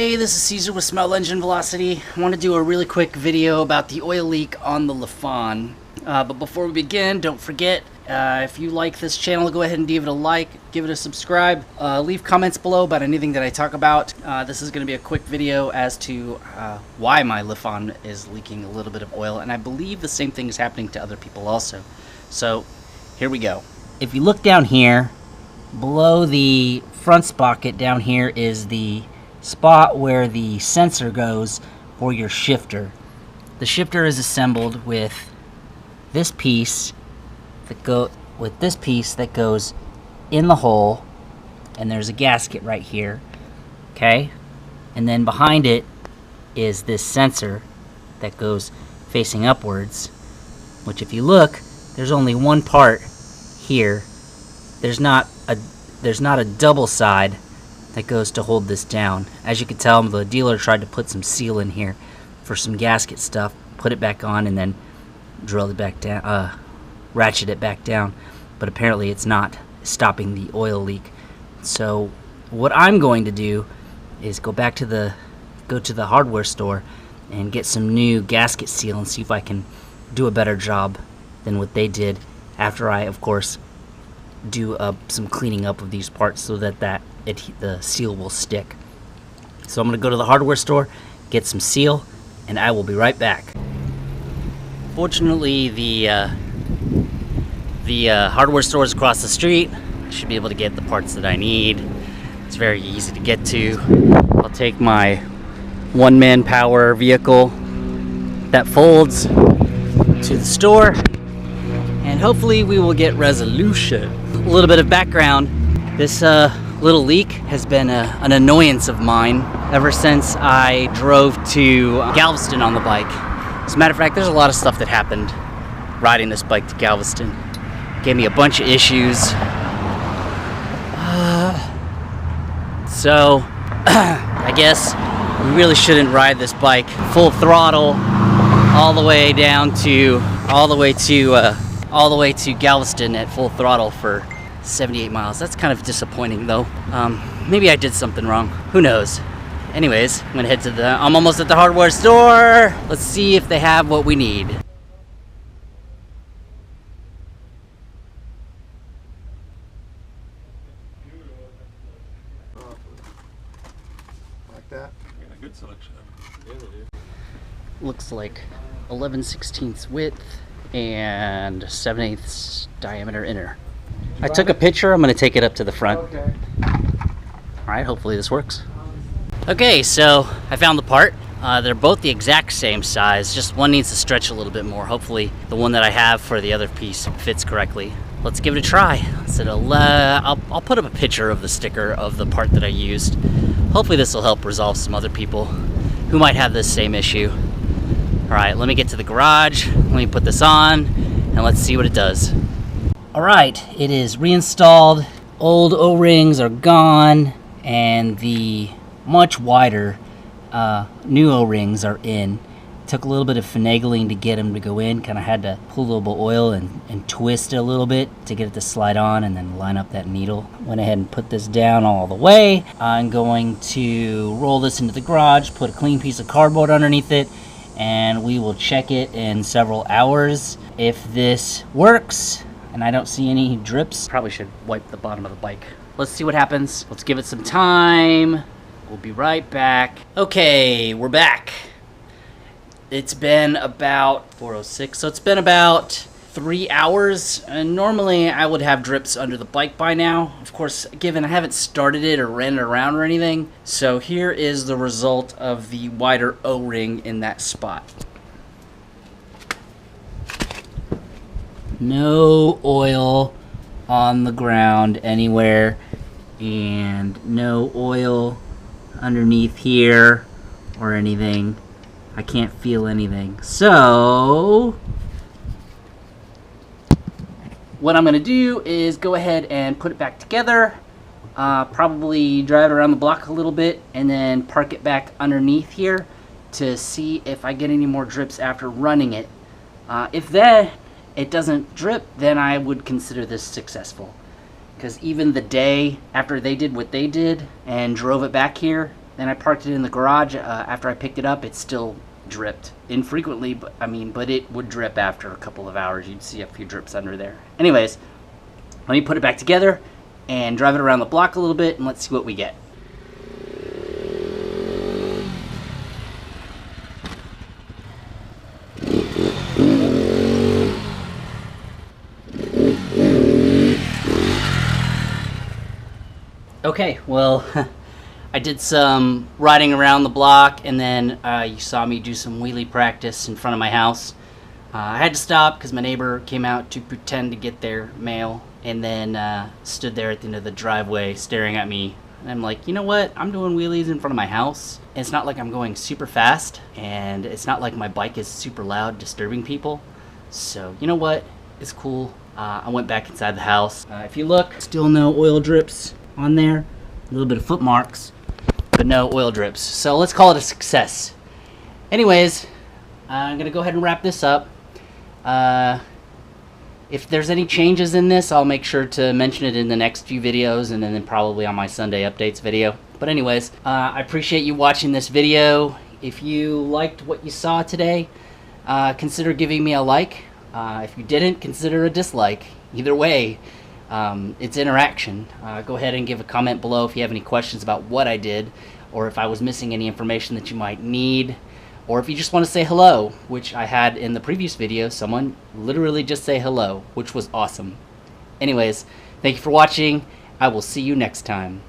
Hey, this is Caesar with Smell Engine Velocity. I want to do a really quick video about the oil leak on the Lifan. But before we begin, don't forget, if you like this channel, go ahead and give it a like, give it a subscribe, leave comments below about anything that I talk about. This is going to be a quick video as to why my Lifan is leaking a little bit of oil, and I believe the same thing is happening to other people also. So, here we go. If you look down here, below the front sprocket down here is the spot where the sensor goes for your shifter. The shifter is assembled with this piece that goes in the hole, and there's a gasket right here, okay? And then behind it is this sensor that goes facing upwards, which if you look, there's only one part here. There's not a double side that goes to hold this down. As you can tell, the dealer tried to put some seal in here for some gasket stuff, put it back on, and then drill it back down, ratchet it back down, but apparently it's not stopping the oil leak. So what I'm going to do is go to the hardware store and get some new gasket seal and see if I can do a better job than what they did, after I, of course, do some cleaning up of these parts so that the seal will stick. So I'm going to go to the hardware store, get some seal, and I will be right back. Fortunately, the hardware store is across the street. I should be able to get the parts that I need. It's very easy to get to. I'll take my one-man power vehicle that folds to the store, and hopefully we will get resolution. A little bit of background. This little leak has been an annoyance of mine ever since I drove to Galveston on the bike. As a matter of fact, there's a lot of stuff that happened riding this bike to Galveston. Gave me a bunch of issues. So I guess we really shouldn't ride this bike full throttle all the way to Galveston at full throttle for 78 miles. That's kind of disappointing though. Maybe I did something wrong. Who knows? Anyways, I'm almost at the hardware store. Let's see if they have what we need. Like that? Yeah, good selection. Yeah, they do. Looks like 11/16 width and 7/8 diameter inner. I took a picture. I'm going to take it up to the front. Okay. Alright, hopefully this works. Okay, so I found the part. They're both the exact same size, just one needs to stretch a little bit more. Hopefully the one that I have for the other piece fits correctly. Let's give it a try. So I'll put up a picture of the sticker of the part that I used. Hopefully this will help resolve some other people who might have this same issue. Alright, let me get to the garage, let me put this on, and let's see what it does. Alright, it is reinstalled. Old O-rings are gone, and the much wider new O-rings are in. Took a little bit of finagling to get them to go in. Kind of had to pull a little bit of oil and twist it a little bit to get it to slide on and then line up that needle. Went ahead and put this down all the way. I'm going to roll this into the garage, put a clean piece of cardboard underneath it, and we will check it in several hours. If this works and I don't see any drips, probably should wipe the bottom of the bike. Let's see what happens. Let's give it some time. We'll be right back. Okay, we're back. It's been about 4:06, so it's been about 3 hours. And normally I would have drips under the bike by now. Of course, given I haven't started it or ran it around or anything. So here is the result of the wider O-ring in that spot. No oil on the ground anywhere, and no oil underneath here or anything. I can't feel anything. So what I'm gonna do is go ahead and put it back together, probably drive it around the block a little bit, and then park it back underneath here to see if I get any more drips after running it. If it doesn't drip, then I would consider this successful. Because even the day after they did what they did and drove it back here, Then I parked it in the garage. After I picked it up, it still dripped infrequently, but it would drip after a couple of hours. You'd see a few drips under there. Anyways, let me put it back together and drive it around the block a little bit, and let's see what we get. Okay, well, I did some riding around the block, and then you saw me do some wheelie practice in front of my house. I had to stop because my neighbor came out to pretend to get their mail, and then stood there at the end of the driveway staring at me. And I'm like, you know what? I'm doing wheelies in front of my house. And it's not like I'm going super fast, and it's not like my bike is super loud disturbing people. So, you know what? It's cool. I went back inside the house. If you look, still no oil drips on there. A little bit of foot marks, but no oil drips. So let's call it a success. Anyways, I'm gonna go ahead and wrap this up. If there's any changes in this, I'll make sure to mention it in the next few videos, and then probably on my Sunday updates video. But anyways, I appreciate you watching this video. If you liked what you saw today, consider giving me a like. If you didn't, consider a dislike. Either way, it's interaction. Go ahead and give a comment below if you have any questions about what I did, or if I was missing any information that you might need, or if you just want to say hello, which I had in the previous video. Someone literally just say hello, which was awesome. Anyways, thank you for watching. I will see you next time.